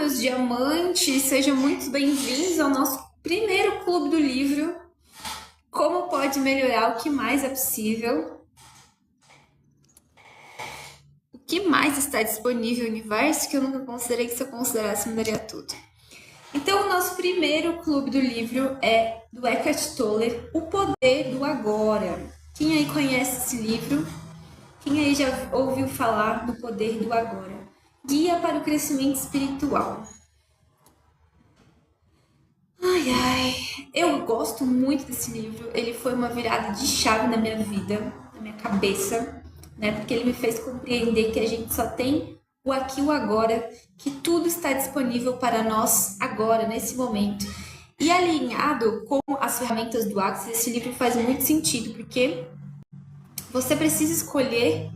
meus diamantes, sejam muito bem-vindos ao nosso primeiro Clube do Livro. Como pode melhorar? O que mais é possível? O que mais está disponível no universo que eu nunca considerei que se eu considerasse mudaria tudo? Então, o nosso primeiro Clube do Livro é do Eckhart Tolle, O Poder do Agora. Quem aí conhece esse livro? Quem aí já ouviu falar do Poder do Agora? Guia para o Crescimento Espiritual. Eu gosto muito desse livro. Ele foi uma virada de chave na minha vida, na minha cabeça, né? Porque ele me fez compreender que a gente só tem o aqui e o agora, que tudo está disponível para nós agora, nesse momento. E alinhado com as ferramentas do Access, esse livro faz muito sentido, porque você precisa escolher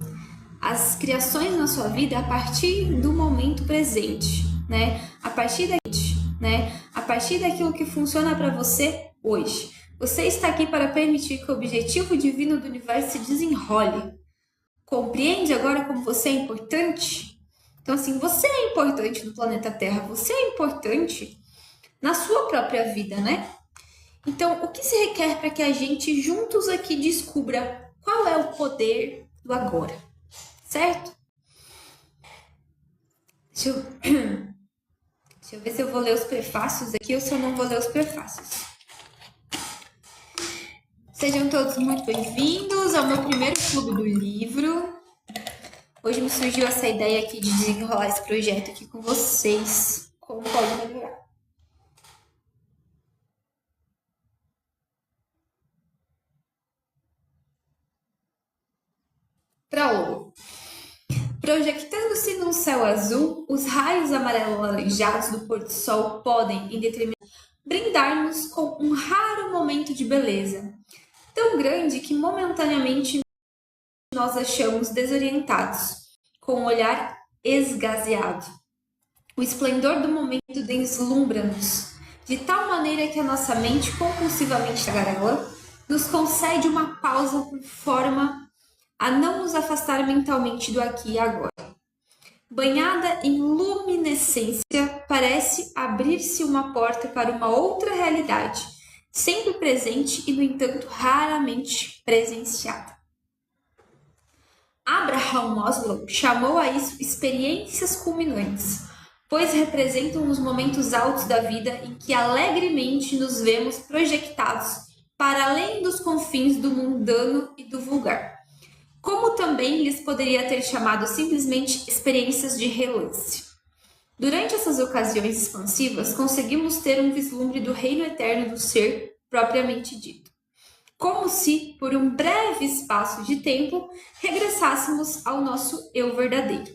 as criações na sua vida a partir do momento presente, né? A partir daquilo que funciona para você hoje. Você está aqui para permitir que o objetivo divino do universo se desenrole. Compreende agora como você é importante? Então, assim, você é importante no planeta Terra, você é importante na sua própria vida, né? Então, o que se requer para que a gente juntos aqui descubra qual é o poder do agora, certo? Deixa eu ver se eu vou ler os prefácios aqui ou se eu não vou ler os prefácios. Sejam todos muito bem-vindos ao meu primeiro Clube do Livro. Hoje me surgiu essa ideia aqui de desenrolar esse projeto aqui com vocês. Como pode melhorar? Prólogo. Projetando-se num céu azul, os raios amarelo-alaranjados do pôr do sol podem, em determinado brindar-nos com um raro momento de beleza, tão grande que momentaneamente nós achamos desorientados, com o olhar esgazeado. O esplendor do momento deslumbra-nos, de tal maneira que a nossa mente compulsivamente tagarela nos concede uma pausa por forma a não nos afastar mentalmente do aqui e agora. Banhada em luminescência, parece abrir-se uma porta para uma outra realidade, sempre presente e, no entanto, raramente presenciada. Abraham Maslow chamou a isso experiências culminantes, pois representam os momentos altos da vida em que alegremente nos vemos projetados para além dos confins do mundano e do vulgar. Como também lhes poderia ter chamado simplesmente experiências de relance. Durante essas ocasiões expansivas, conseguimos ter um vislumbre do reino eterno do ser propriamente dito. Como se, por um breve espaço de tempo, regressássemos ao nosso eu verdadeiro.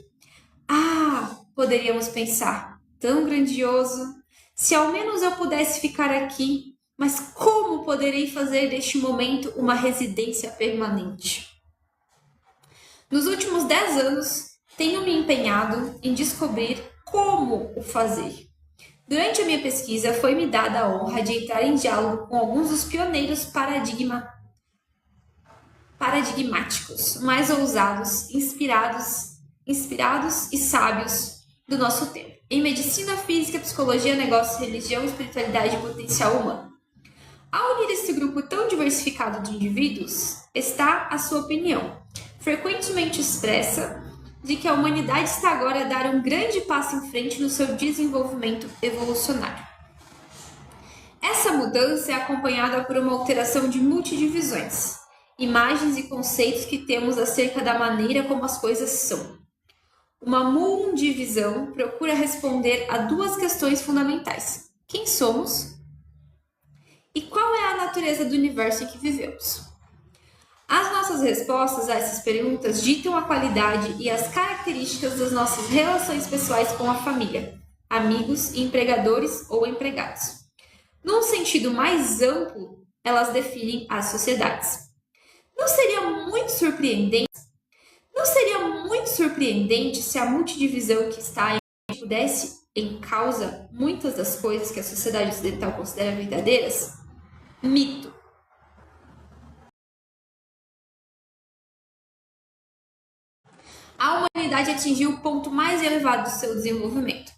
Poderíamos pensar, tão grandioso, se ao menos eu pudesse ficar aqui, mas como poderei fazer deste momento uma residência permanente? Nos últimos 10 anos, tenho me empenhado em descobrir como o fazer. Durante a minha pesquisa, foi-me dada a honra de entrar em diálogo com alguns dos pioneiros paradigmáticos, mais ousados, inspirados e sábios do nosso tempo. Em medicina, física, psicologia, negócios, religião, espiritualidade e potencial humano. Ao unir esse grupo tão diversificado de indivíduos, está a sua opinião, frequentemente expressa, de que a humanidade está agora a dar um grande passo em frente no seu desenvolvimento evolucionário. Essa mudança é acompanhada por uma alteração de multidivisões, imagens e conceitos que temos acerca da maneira como as coisas são. Uma mundivisão procura responder a duas questões fundamentais: quem somos e qual é a natureza do universo em que vivemos. As nossas respostas a essas perguntas ditam a qualidade e as características das nossas relações pessoais com a família, amigos, empregadores ou empregados. Num sentido mais amplo, elas definem as sociedades. Não seria muito surpreendente se a multidivisão que está aí pudesse em causa muitas das coisas que a sociedade ocidental considera verdadeiras? Mito. A humanidade atingiu o ponto mais elevado do seu desenvolvimento.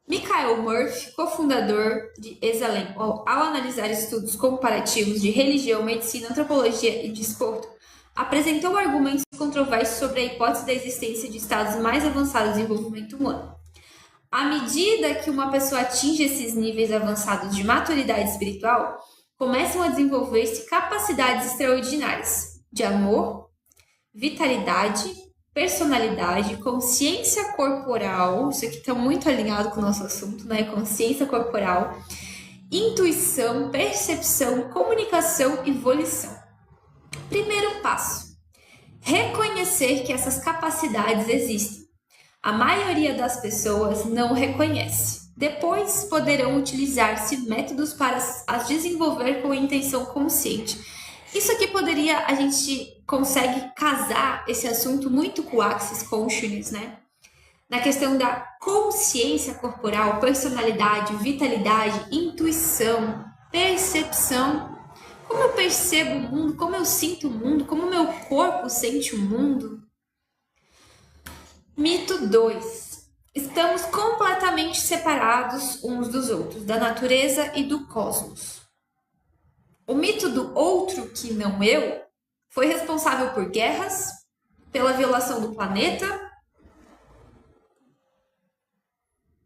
Michael Murphy, cofundador de Esalen, ao analisar estudos comparativos de religião, medicina, antropologia e desporto, apresentou argumentos controversos sobre a hipótese da existência de estados mais avançados de desenvolvimento humano. À medida que uma pessoa atinge esses níveis avançados de maturidade espiritual, começam a desenvolver-se capacidades extraordinárias de amor, vitalidade, personalidade, consciência corporal, isso aqui está muito alinhado com o nosso assunto, né? Consciência corporal, intuição, percepção, comunicação e volição. Primeiro passo: reconhecer que essas capacidades existem. A maioria das pessoas não reconhece. Depois poderão utilizar-se métodos para as desenvolver com intenção consciente. Isso aqui a gente consegue casar esse assunto muito com o Access Consciousness, né? Na questão da consciência corporal, personalidade, vitalidade, intuição, percepção. Como eu percebo o mundo, como eu sinto o mundo, como o meu corpo sente o mundo. Mito 2. Estamos completamente separados uns dos outros, da natureza e do cosmos. O mito do outro que não eu foi responsável por guerras, pela violação do planeta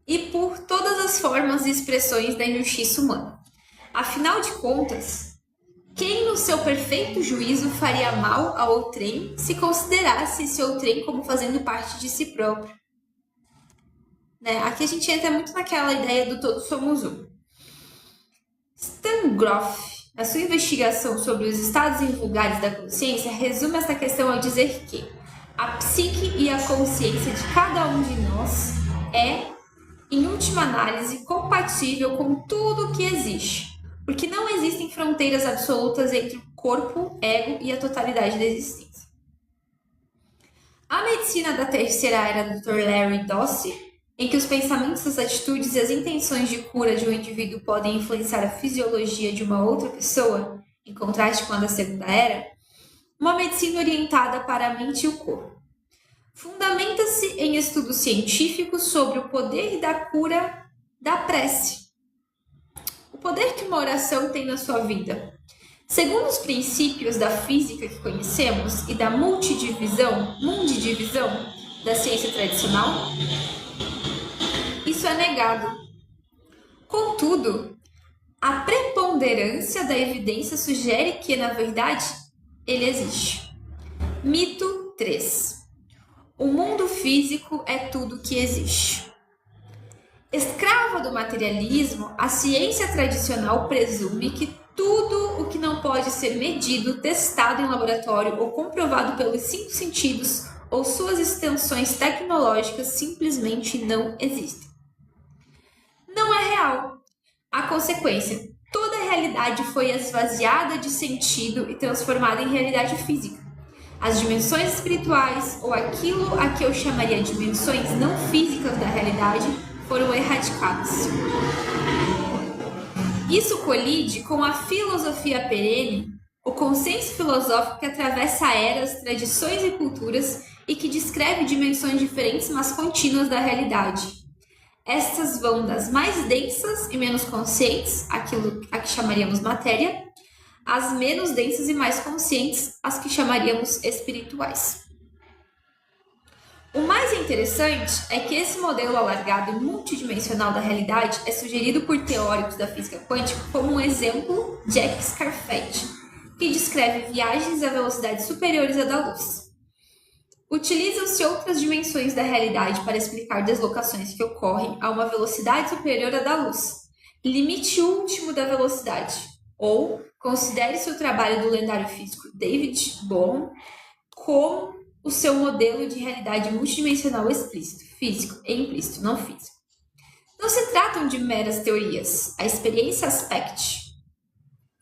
e por todas as formas e expressões da injustiça humana. Afinal de contas, quem no seu perfeito juízo faria mal a outrem se considerasse esse outrem como fazendo parte de si próprio? Né? Aqui a gente entra muito naquela ideia do todos somos um. Stan Groff, na sua investigação sobre os estados invulgares da consciência, resume essa questão ao dizer que a psique e a consciência de cada um de nós é, em última análise, compatível com tudo o que existe, porque não existem fronteiras absolutas entre o corpo, ego e a totalidade da existência. A medicina da terceira era do Dr. Larry Dossey, em que os pensamentos, as atitudes e as intenções de cura de um indivíduo podem influenciar a fisiologia de uma outra pessoa, em contraste com a da segunda era, uma medicina orientada para a mente e o corpo. Fundamenta-se em estudos científicos sobre o poder da cura da prece. O poder que uma oração tem na sua vida. Segundo os princípios da física que conhecemos e da mundidivisão da ciência tradicional, isso é negado. Contudo, a preponderância da evidência sugere que, na verdade, ele existe. Mito 3. O mundo físico é tudo que existe. Escrava do materialismo, a ciência tradicional presume que tudo o que não pode ser medido, testado em laboratório ou comprovado pelos 5 sentidos ou suas extensões tecnológicas simplesmente não existem. Não é real. A consequência, toda a realidade foi esvaziada de sentido e transformada em realidade física. As dimensões espirituais, ou aquilo a que eu chamaria de dimensões não físicas da realidade, foram erradicadas. Isso colide com a filosofia perene, o consenso filosófico que atravessa eras, tradições e culturas e que descreve dimensões diferentes, mas contínuas da realidade. Estas vão das mais densas e menos conscientes, aquilo a que chamaríamos matéria, as menos densas e mais conscientes, as que chamaríamos espirituais. O mais interessante é que esse modelo alargado e multidimensional da realidade é sugerido por teóricos da física quântica como um exemplo Jack Scarfett, que descreve viagens a velocidades superiores à da luz. Utilizam-se outras dimensões da realidade para explicar deslocações que ocorrem a uma velocidade superior à da luz, limite último da velocidade, ou considere-se o trabalho do lendário físico David Bohm como o seu modelo de realidade multidimensional explícito, físico e implícito, não físico. Não se tratam de meras teorias. A experiência Aspect,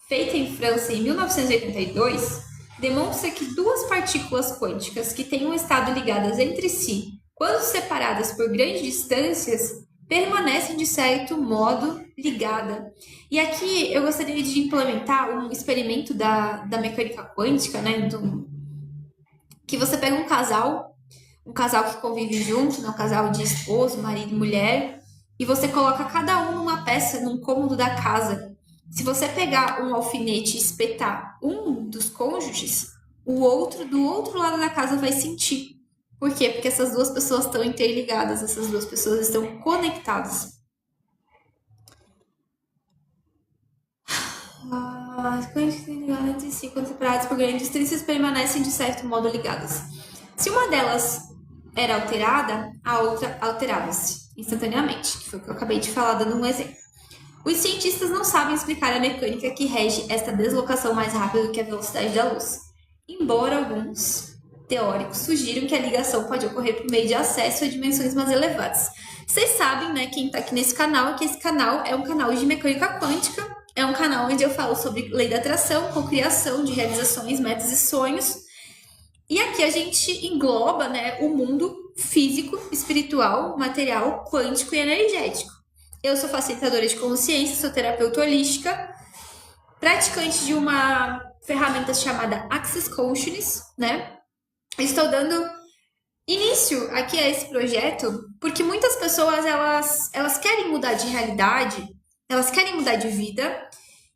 feita em França em 1982, demonstra que duas partículas quânticas que tenham estado ligadas entre si, quando separadas por grandes distâncias, permanecem de certo modo ligadas. E aqui eu gostaria de implementar um experimento da mecânica quântica, né? Que você pega um casal que convive junto, né? Um casal de esposo, marido e mulher, e você coloca cada um numa peça, num cômodo da casa. Se você pegar um alfinete e espetar um dos cônjuges, o outro do outro lado da casa vai sentir. Por quê? Porque essas duas pessoas estão interligadas, essas duas pessoas estão conectadas. As correntes ligadas entre si, quando separadas por grandes distâncias, permanecem de certo modo ligadas. Se uma delas era alterada, a outra alterava-se instantaneamente, que foi o que eu acabei de falar dando um exemplo. Os cientistas não sabem explicar a mecânica que rege esta deslocação mais rápida do que a velocidade da luz, embora alguns teóricos sugiram que a ligação pode ocorrer por meio de acesso a dimensões mais elevadas. Vocês sabem, né, quem está aqui nesse canal, que esse canal é um canal de mecânica quântica, é um canal onde eu falo sobre lei da atração, cocriação, de realizações, metas e sonhos. E aqui a gente engloba, né, o mundo físico, espiritual, material, quântico e energético. Eu sou facilitadora de consciência, sou terapeuta holística, praticante de uma ferramenta chamada Access Consciousness, né? Estou dando início aqui a esse projeto porque muitas pessoas, elas querem mudar de realidade, elas querem mudar de vida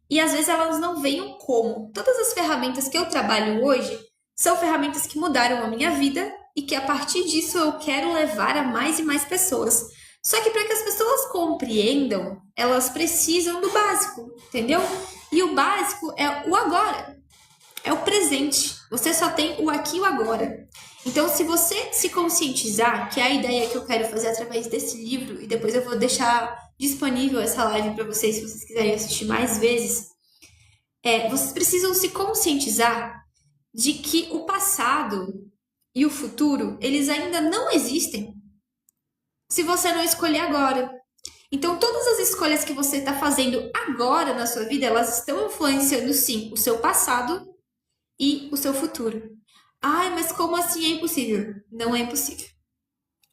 e às vezes elas não veem o como. Todas as ferramentas que eu trabalho hoje são ferramentas que mudaram a minha vida e que a partir disso eu quero levar a mais e mais pessoas. Só que para que as pessoas compreendam, elas precisam do básico, entendeu? E o básico é o agora, é o presente. Você só tem o aqui e o agora. Então, se você se conscientizar, que é a ideia que eu quero fazer através desse livro, e depois eu vou deixar disponível essa live para vocês, se vocês quiserem assistir mais vezes, vocês precisam se conscientizar de que o passado e o futuro, eles ainda não existem se você não escolher agora. Então, todas as escolhas que você está fazendo agora na sua vida, elas estão influenciando, sim, o seu passado e o seu futuro. Ai, mas como assim é impossível? Não é impossível.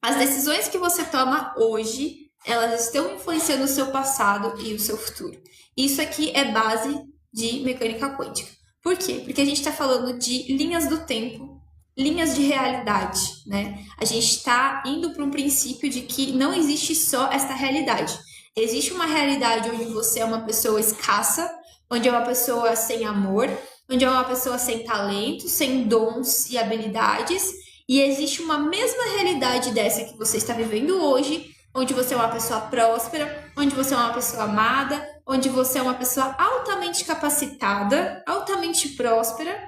As decisões que você toma hoje, elas estão influenciando o seu passado e o seu futuro. Isso aqui é base de mecânica quântica. Por quê? Porque a gente está falando de linhas do tempo, linhas de realidade, né? A gente está indo para um princípio de que não existe só esta realidade. Existe uma realidade onde você é uma pessoa escassa, onde é uma pessoa sem amor, onde é uma pessoa sem talento, sem dons e habilidades, e existe uma mesma realidade dessa que você está vivendo hoje, onde você é uma pessoa próspera, onde você é uma pessoa amada, onde você é uma pessoa altamente capacitada, altamente próspera,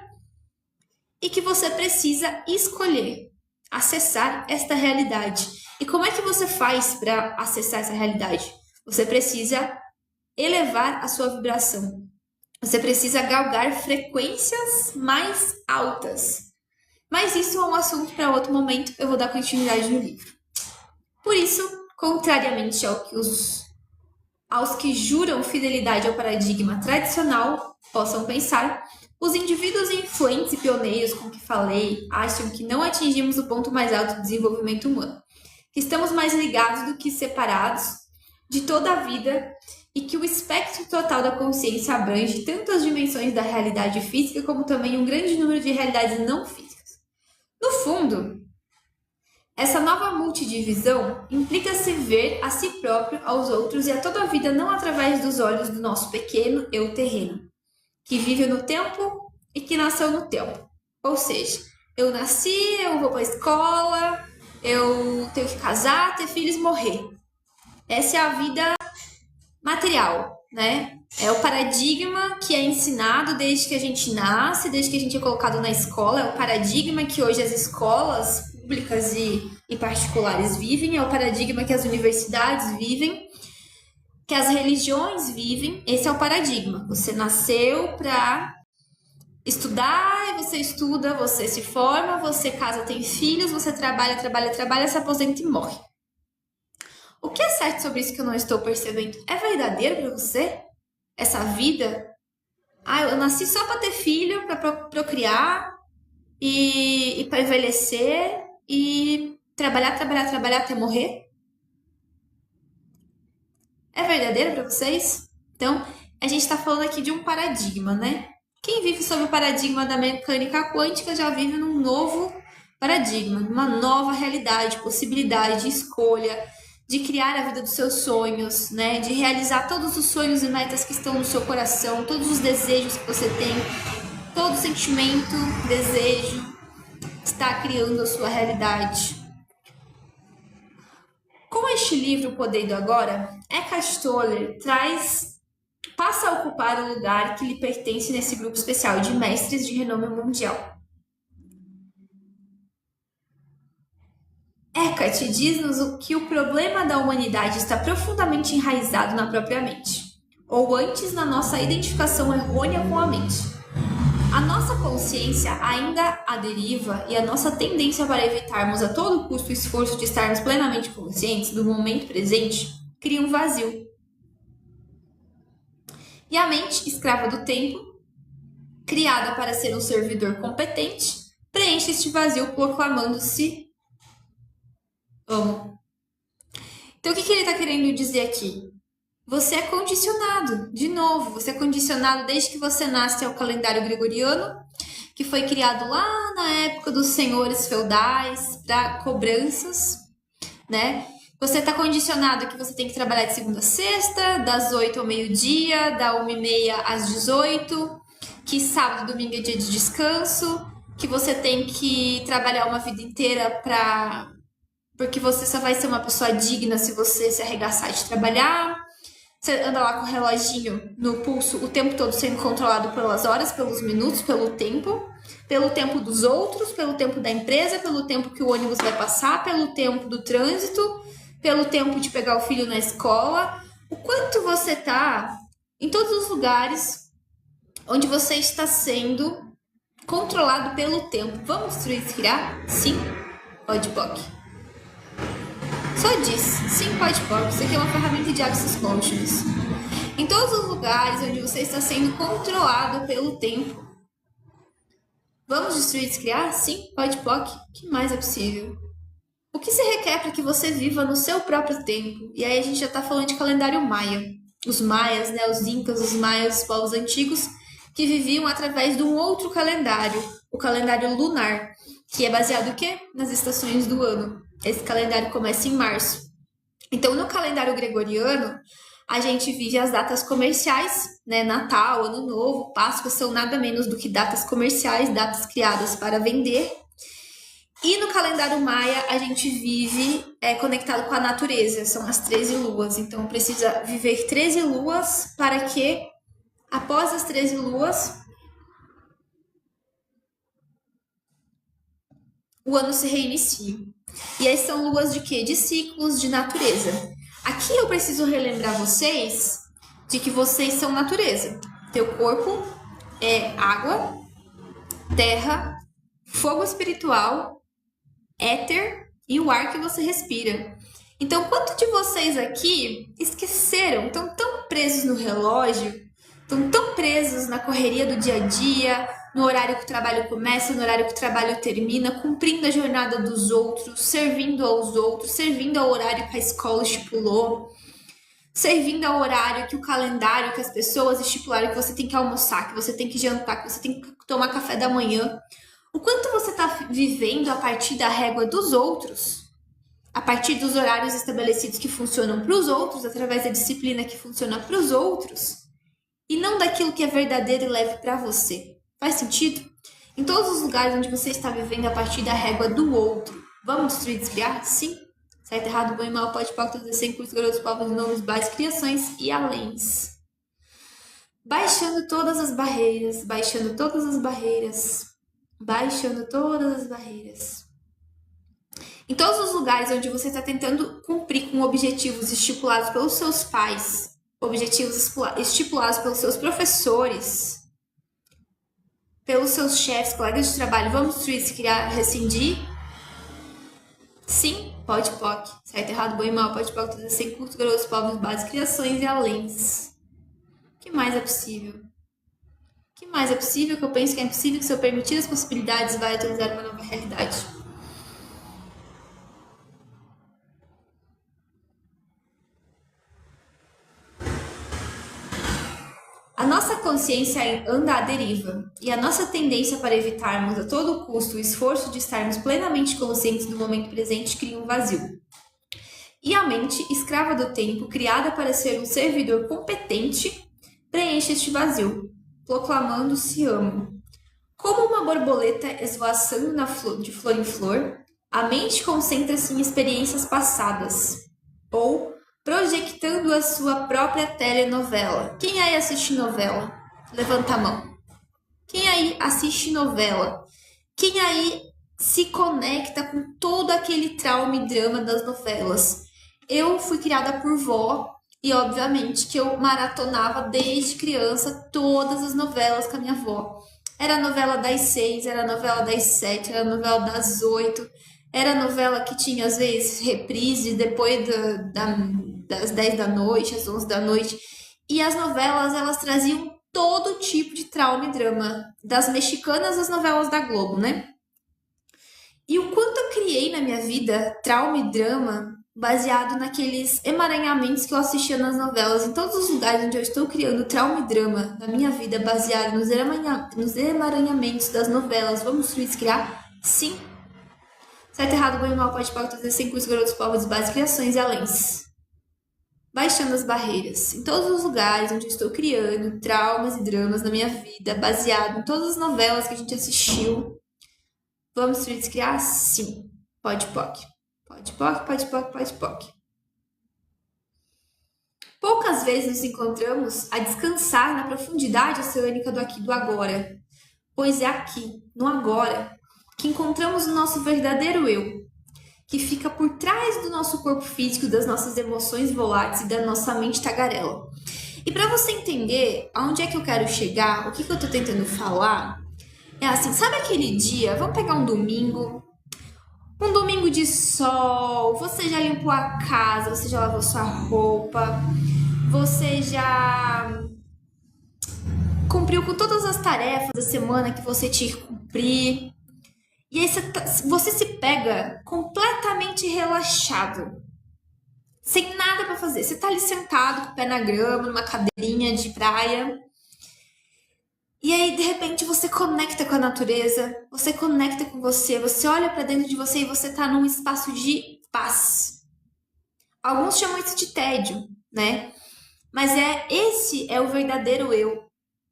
e que você precisa escolher acessar esta realidade. E como é que você faz para acessar essa realidade? Você precisa elevar a sua vibração. Você precisa galgar frequências mais altas. Mas isso é um assunto para outro momento, eu vou dar continuidade no livro. Por isso, contrariamente aos que juram fidelidade ao paradigma tradicional, possam pensar, os indivíduos influentes e pioneiros com que falei acham que não atingimos o ponto mais alto do desenvolvimento humano, que estamos mais ligados do que separados de toda a vida e que o espectro total da consciência abrange tanto as dimensões da realidade física como também um grande número de realidades não físicas. No fundo, essa nova multidivisão implica-se ver a si próprio, aos outros e a toda a vida não através dos olhos do nosso pequeno eu terreno, que vive no tempo e que nasceu no tempo. Ou seja, eu nasci, eu vou para a escola, eu tenho que casar, ter filhos, morrer. Essa é a vida material, né? É o paradigma que é ensinado desde que a gente nasce, desde que a gente é colocado na escola. É o paradigma que hoje as escolas públicas e particulares vivem. É o paradigma que as universidades vivem, que as religiões vivem. Esse é o paradigma. Você nasceu para estudar, você estuda, você se forma, você casa, tem filhos, você trabalha, se aposenta e morre. O que é certo sobre isso que eu não estou percebendo? É verdadeiro para você? Essa vida? Eu nasci só para ter filho, para procriar e para envelhecer e trabalhar até morrer? É verdadeiro para vocês? Então, a gente está falando aqui de um paradigma, né? Quem vive sob o paradigma da mecânica quântica já vive num novo paradigma, numa nova realidade, possibilidade de escolha, de criar a vida dos seus sonhos, né? De realizar todos os sonhos e metas que estão no seu coração, todos os desejos que você tem, todo sentimento, desejo, está criando a sua realidade. Com este livro, O Poder do Agora, Eckhart Tolle passa a ocupar o lugar que lhe pertence nesse grupo especial de mestres de renome mundial. Eckhart diz-nos que o problema da humanidade está profundamente enraizado na própria mente, ou antes na nossa identificação errônea com a mente. A nossa consciência ainda à deriva e a nossa tendência para evitarmos a todo custo o esforço de estarmos plenamente conscientes do momento presente cria um vazio. E a mente, escrava do tempo, criada para ser um servidor competente, preenche este vazio proclamando-se amo. Então, o que ele está querendo dizer aqui? Você é condicionado, de novo, você é condicionado desde que você nasce ao calendário gregoriano, que foi criado lá na época dos senhores feudais para cobranças, né? Você está condicionado que você tem que trabalhar de segunda a sexta, das 8 ao meio-dia, da 1h30 às 18, que sábado e domingo é dia de descanso, que você tem que trabalhar uma vida inteira porque você só vai ser uma pessoa digna se você se arregaçar de trabalhar. Você anda lá com o reloginho no pulso o tempo todo sendo controlado pelas horas, pelos minutos, pelo tempo dos outros, pelo tempo da empresa, pelo tempo que o ônibus vai passar, pelo tempo do trânsito, pelo tempo de pegar o filho na escola. O quanto você tá em todos os lugares onde você está sendo controlado pelo tempo. Vamos destruir e criar? Sim, pode, POC. Só diz, sim, pode, POC. Isso aqui é uma ferramenta de Access Consciousness. Em todos os lugares onde você está sendo controlado pelo tempo. Vamos destruir e criar? Sim, pode, POC. O que mais é possível? O que se requer para que você viva no seu próprio tempo? E aí a gente já está falando de calendário maia. Os maias, né, os incas, os maias, os povos antigos, que viviam através de um outro calendário, o calendário lunar, que é baseado em quê? Nas estações do ano. Esse calendário começa em março. Então, no calendário gregoriano, a gente vive as datas comerciais, né? Natal, Ano Novo, Páscoa, são nada menos do que datas comerciais, datas criadas para vender. E no calendário maia, a gente vive conectado com a natureza, são as 13 luas. Então, precisa viver 13 luas para que, após as 13 luas, o ano se reinicie. E aí são luas de quê? De ciclos de natureza. Aqui eu preciso relembrar vocês de que vocês são natureza. Teu corpo é água, terra, fogo espiritual, éter e o ar que você respira. Então, quanto de vocês aqui esqueceram, estão tão presos no relógio, estão tão presos na correria do dia a dia, no horário que o trabalho começa, no horário que o trabalho termina, cumprindo a jornada dos outros, servindo aos outros, servindo ao horário que a escola estipulou, servindo ao horário que o calendário, que as pessoas estipularam que você tem que almoçar, que você tem que jantar, que você tem que tomar café da manhã. O quanto você está vivendo a partir da régua dos outros, a partir dos horários estabelecidos que funcionam para os outros, através da disciplina que funciona para os outros, e não daquilo que é verdadeiro e leve para você. Faz sentido? Em todos os lugares onde você está vivendo a partir da régua do outro, vamos destruir e descriar? Sim. Certo, errado, bom e mal, pode, todos sem cursos, garotos, povos, nomes, bairros, criações e aléns. Baixando todas as barreiras, baixando todas as barreiras, baixando todas as barreiras. Em todos os lugares onde você está tentando cumprir com objetivos estipulados pelos seus pais, objetivos estipulados pelos seus professores, pelos seus chefes, colegas de trabalho, vamos destruir, se criar, rescindir? Sim, pode, POC. Certo, errado, bom e mal, pode, POC, todos sem cursos, garotos, povos, bases, criações e aléns. O que mais é possível? O que mais é possível? Que eu penso que é impossível, que se eu permitir as possibilidades, vai atualizar uma nova realidade. A nossa consciência anda à deriva, e a nossa tendência para evitarmos a todo custo o esforço de estarmos plenamente conscientes do momento presente cria um vazio. E a mente, escrava do tempo, criada para ser um servidor competente, preenche este vazio, proclamando-se amo. Como uma borboleta esvoaçando de flor em flor, a mente concentra-se em experiências passadas, ou projetando a sua própria telenovela. Quem aí assiste novela? Levanta a mão. Quem aí assiste novela? Quem aí se conecta com todo aquele trauma e drama das novelas? Eu fui criada por vó e, obviamente, que eu maratonava desde criança todas as novelas com a minha avó. Era a novela das 6, era a novela das 7, era a novela das 8, era a novela que tinha, às vezes, reprise depois das 10 da noite, às 11 da noite. E as novelas, elas traziam todo tipo de trauma e drama, das mexicanas às novelas da Globo, né? E o quanto eu criei na minha vida trauma e drama baseado naqueles emaranhamentos que eu assistia nas novelas. Em todos os lugares onde eu estou criando trauma e drama na minha vida baseado nos emaranhamentos das novelas. Vamos criar? Sim. Certo, errado, bom e mal, pode trazer 100 cursos, garotos, povos, bases, criações e aléns. Baixando as barreiras. Em todos os lugares onde eu estou criando traumas e dramas na minha vida, baseado em todas as novelas que a gente assistiu. Vamos criar? Sim. Pode, POC. Pode, POC, pode, POC, pode, POC. Poucas vezes nos encontramos a descansar na profundidade oceânica do aqui e do agora. Pois é aqui, no agora, que encontramos o nosso verdadeiro eu, que fica por trás do nosso corpo físico, das nossas emoções voláteis e da nossa mente tagarela. E para você entender aonde é que eu quero chegar, o que eu tô tentando falar, é assim, sabe aquele dia, vamos pegar um domingo de sol, você já limpou a casa, você já lavou sua roupa, você já cumpriu com todas as tarefas da semana que você tinha que cumprir. E aí você se pega completamente relaxado, sem nada para fazer. Você tá ali sentado com o pé na grama, numa cadeirinha de praia. E aí, de repente, você conecta com a natureza, você conecta com você olha para dentro de você e você tá num espaço de paz. Alguns chamam isso de tédio, né? Mas esse é o verdadeiro eu.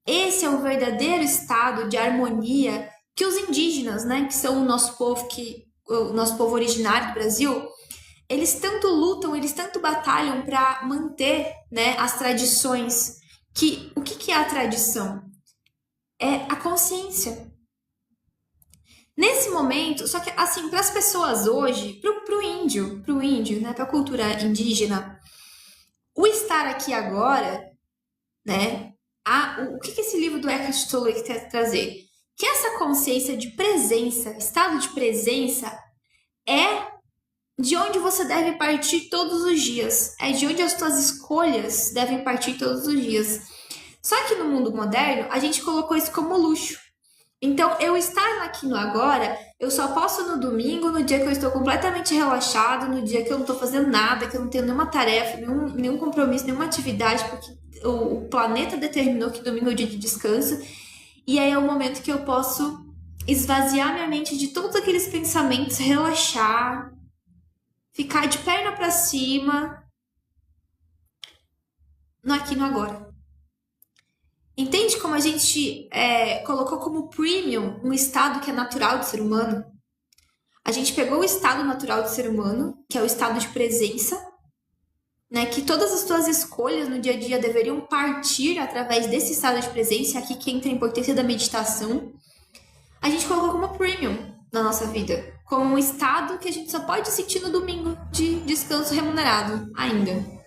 Esse é o verdadeiro estado de harmonia que os indígenas, né, que são o nosso povo originário do Brasil, eles tanto lutam, eles tanto batalham para manter, né, as tradições. O que é a tradição? É a consciência. Nesse momento, só que assim, para as pessoas hoje, pro índio, né, para a cultura indígena, o estar aqui agora, né, o que esse livro do Eckhart Tolle quer trazer? Que essa consciência de presença, estado de presença, é de onde você deve partir todos os dias, é de onde as suas escolhas devem partir todos os dias. Só que no mundo moderno, a gente colocou isso como luxo. Então, eu estar aqui no agora, eu só posso no domingo, no dia que eu estou completamente relaxado, no dia que eu não estou fazendo nada, que eu não tenho nenhuma tarefa, nenhum compromisso, nenhuma atividade, porque o planeta determinou que domingo é o dia de descanso. E aí é o momento que eu posso esvaziar minha mente de todos aqueles pensamentos, relaxar, ficar de perna para cima, no aqui e no agora. Entende como a gente colocou como premium um estado que é natural do ser humano? A gente pegou o estado natural do ser humano, que é o estado de presença, né? Que todas as suas escolhas no dia a dia deveriam partir através desse estado de presença. Aqui que entra a importância da meditação. A gente colocou como premium na nossa vida, como um estado que a gente só pode sentir no domingo de descanso remunerado ainda.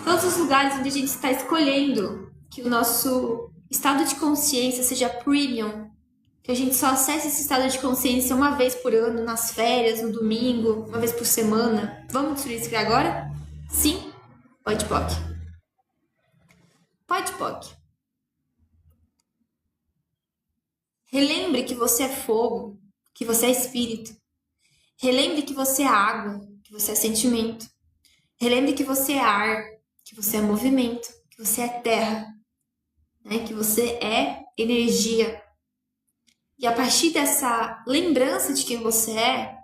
Todos os lugares onde a gente está escolhendo que o nosso estado de consciência seja premium, que a gente só acesse esse estado de consciência uma vez por ano, nas férias, no domingo, uma vez por semana. Vamos destruir isso aqui agora? Sim? Pode, POC. Pode, POC. Relembre que você é fogo, que você é espírito. Relembre que você é água, que você é sentimento. Relembre que você é ar, que você é movimento, que você é terra, né? Que você é energia. E a partir dessa lembrança de quem você é,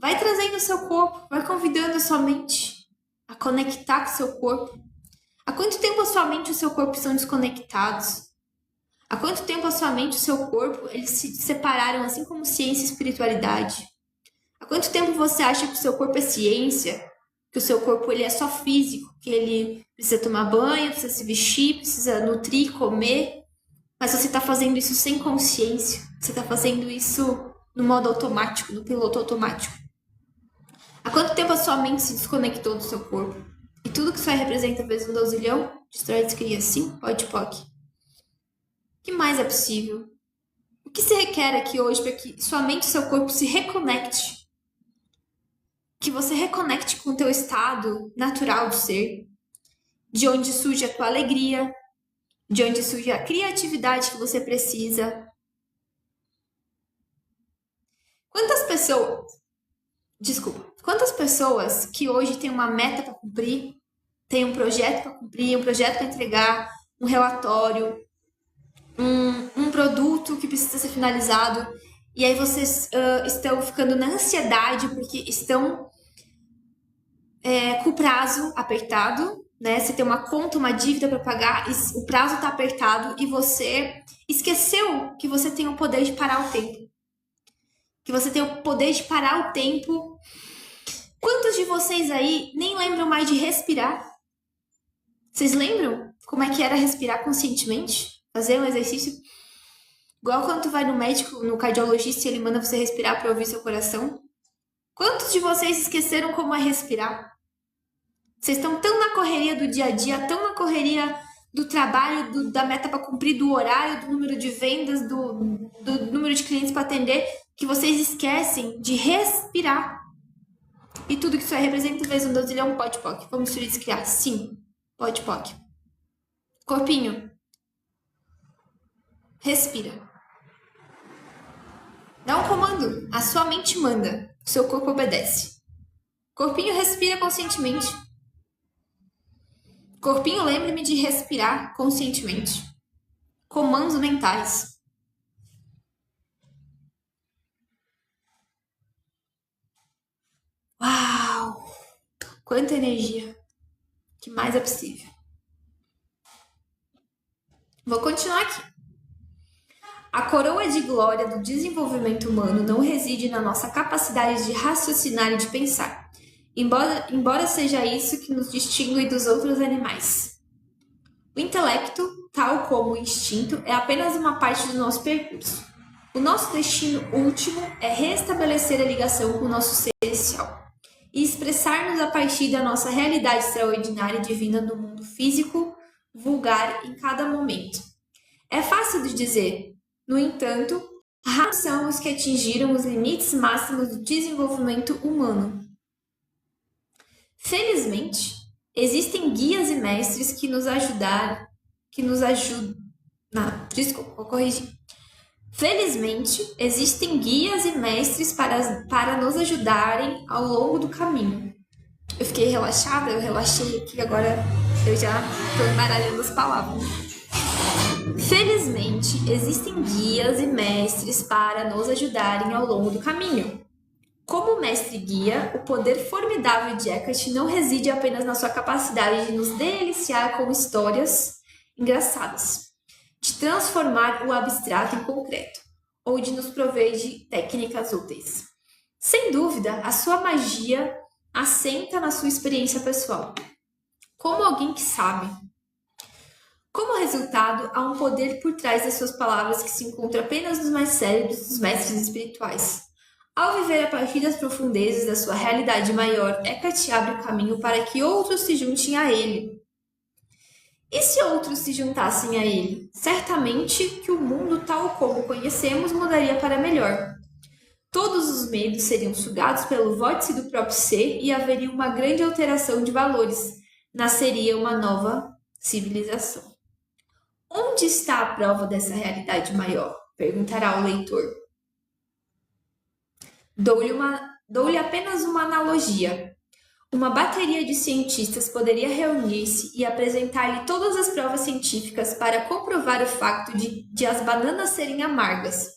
Vai trazendo o seu corpo, vai convidando a sua mente a conectar com o seu corpo. Há quanto tempo a sua mente e o seu corpo estão desconectados? Há quanto tempo a sua mente e o seu corpo eles se separaram, assim como ciência e espiritualidade? Há quanto tempo você acha que o seu corpo é ciência? Que o seu corpo ele é só físico? Que ele precisa tomar banho, precisa se vestir, precisa nutrir, comer? Mas você está fazendo isso sem consciência. Você está fazendo isso no modo automático, no piloto automático. Há quanto tempo a sua mente se desconectou do seu corpo? E tudo que isso aí representa vezes um dozilhão? Destrói, descria, sim, pode, POC. O que mais é possível? O que se requer aqui hoje para que sua mente e seu corpo se reconecte? Que você reconecte com o teu estado natural de ser, de onde surge a tua alegria, de onde surge a criatividade que você precisa. Quantas pessoas que hoje têm uma meta para cumprir, têm um projeto para cumprir, um projeto para entregar, um relatório, um produto que precisa ser finalizado, e aí vocês estão ficando na ansiedade porque estão com o prazo apertado, né? Você tem uma conta, uma dívida para pagar, o prazo está apertado e você esqueceu que você tem o poder de parar o tempo. Que você tem o poder de parar o tempo. Quantos de vocês aí nem lembram mais de respirar? Vocês lembram como é que era respirar conscientemente? Fazer um exercício? Igual quando tu vai no médico, no cardiologista, e ele manda você respirar para ouvir seu coração. Quantos de vocês esqueceram como é respirar? Vocês estão tão na correria do dia a dia, tão na correria do trabalho, da meta para cumprir, do horário, do número de vendas, do número de clientes para atender, que vocês esquecem de respirar. E tudo que isso aí representa vezes um dozilhão pode POC. Vamos criar? Sim, pode POC. Corpinho, respira. Dá um comando, a sua mente manda, o seu corpo obedece. Corpinho, respira conscientemente. Corpinho, lembre-me de respirar conscientemente. Comandos mentais. Uau! Quanta energia! O que mais é possível? Vou continuar aqui. A coroa de glória do desenvolvimento humano não reside na nossa capacidade de raciocinar e de pensar, embora seja isso que nos distingue dos outros animais. O intelecto, tal como o instinto, é apenas uma parte do nosso percurso. O nosso destino último é restabelecer a ligação com o nosso ser essencial e expressar-nos a partir da nossa realidade extraordinária e divina no mundo físico, vulgar em cada momento. É fácil de dizer, no entanto, raros são os que atingiram os limites máximos do desenvolvimento humano. Felizmente, existem guias e mestres que nos ajudam. Desculpa, vou corrigir. Felizmente, existem guias e mestres para nos ajudarem ao longo do caminho. Eu fiquei relaxada, eu relaxei aqui, agora eu já estou embaralhando as palavras. Felizmente, existem guias e mestres para nos ajudarem ao longo do caminho. Como mestre guia, o poder formidável de Hecate não reside apenas na sua capacidade de nos deliciar com histórias engraçadas, de transformar o abstrato em concreto, ou de nos prover de técnicas úteis. Sem dúvida, a sua magia assenta na sua experiência pessoal, como alguém que sabe. Como resultado, há um poder por trás das suas palavras que se encontra apenas nos mais cérebros dos mestres espirituais. Ao viver a partir das profundezas da sua realidade maior, Hecate abre o caminho para que outros se juntem a ele. E se outros se juntassem a ele? Certamente que o mundo tal como o conhecemos mudaria para melhor. Todos os medos seriam sugados pelo vórtice do próprio ser e haveria uma grande alteração de valores. Nasceria uma nova civilização. Onde está a prova dessa realidade maior? Perguntará o leitor. Dou-lhe apenas uma analogia. Uma bateria de cientistas poderia reunir-se e apresentar-lhe todas as provas científicas para comprovar o facto de as bananas serem amargas.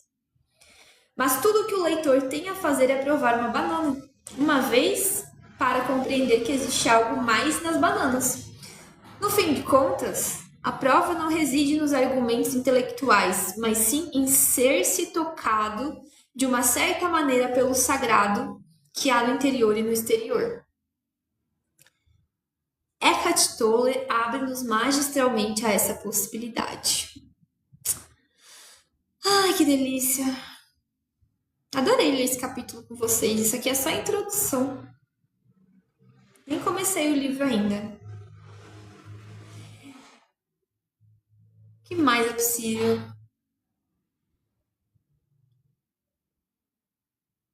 Mas tudo o que o leitor tem a fazer é provar uma banana. uma vez para compreender que existe algo mais nas bananas. No fim de contas, a prova não reside nos argumentos intelectuais, mas sim em ser-se tocado de uma certa maneira pelo sagrado que há no interior e no exterior. Eckhart Tolle abre-nos magistralmente a essa possibilidade. Ai, que delícia! Adorei ler esse capítulo com vocês. Isso aqui é só a introdução. Nem comecei o livro ainda. O que mais é possível?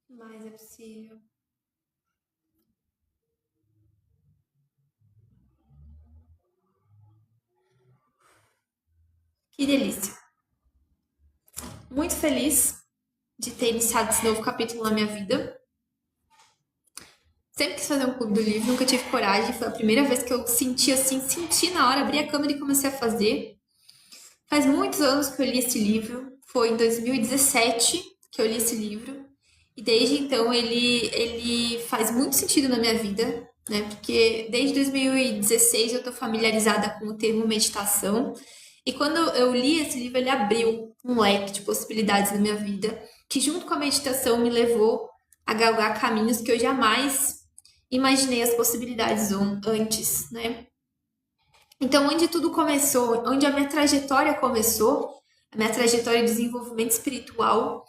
O que mais é possível? Que delícia! Muito feliz de ter iniciado esse novo capítulo na minha vida. Sempre quis fazer um clube do livro, nunca tive coragem. Foi a primeira vez que eu senti assim, senti na hora, abri a câmera e comecei a fazer. Faz muitos anos que eu li esse livro. Foi em 2017 que eu li esse livro. E desde então ele faz muito sentido na minha vida, né? Porque desde 2016 eu tô familiarizada com o termo meditação. E quando eu li esse livro, ele abriu um leque de possibilidades na minha vida, que junto com a meditação me levou a galgar caminhos que eu jamais imaginei as possibilidades antes, né? Então, onde tudo começou, onde a minha trajetória começou, a minha trajetória de desenvolvimento espiritual,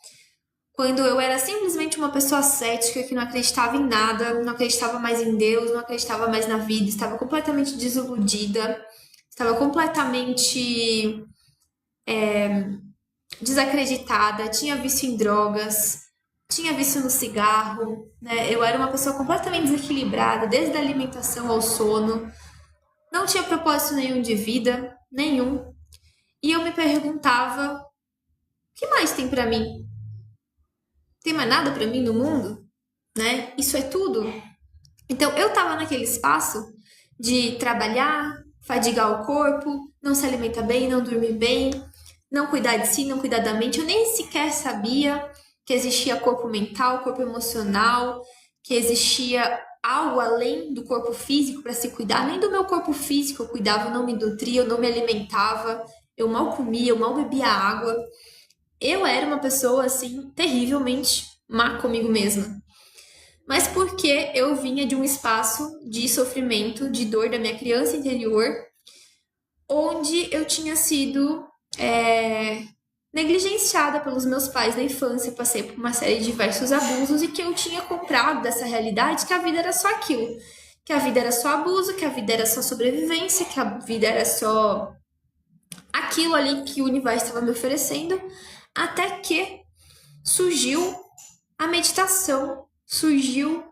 quando eu era simplesmente uma pessoa cética que não acreditava em nada, não acreditava mais em Deus, não acreditava mais na vida, estava completamente desiludida, estava completamente desacreditada, tinha vício em drogas, tinha vício no cigarro, né? Eu era uma pessoa completamente desequilibrada, desde a alimentação ao sono, não tinha propósito nenhum de vida, nenhum. E eu me perguntava, o que mais tem pra mim? Tem mais nada pra mim no mundo? Né? Isso é tudo? Então eu tava naquele espaço de trabalhar, fadigar o corpo, não se alimentar bem, não dormir bem, não cuidar de si, não cuidar da mente. Eu nem sequer sabia que existia corpo mental, corpo emocional, que existia algo além do corpo físico para se cuidar. Nem do meu corpo físico eu cuidava, eu não me nutria, eu não me alimentava, eu mal comia, eu mal bebia água. Eu era uma pessoa assim terrivelmente má comigo mesma. Mas porque eu vinha de um espaço de sofrimento, de dor da minha criança interior, onde eu tinha sido negligenciada pelos meus pais na infância, passei por uma série de diversos abusos e que eu tinha comprado dessa realidade que a vida era só aquilo, que a vida era só abuso, que a vida era só sobrevivência, que a vida era só aquilo ali que o universo estava me oferecendo, até que surgiu a meditação, surgiu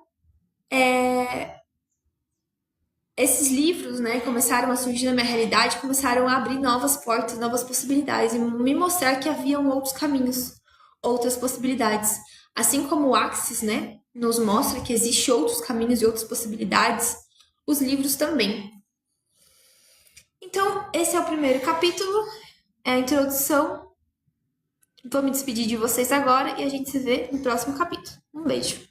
esses livros, né, começaram a surgir na minha realidade, começaram a abrir novas portas, novas possibilidades e me mostrar que haviam outros caminhos, outras possibilidades. Assim como o Axis, né, nos mostra que existem outros caminhos e outras possibilidades, os livros também. Então, esse é o primeiro capítulo, é a introdução. Vou me despedir de vocês agora e a gente se vê no próximo capítulo. Um beijo.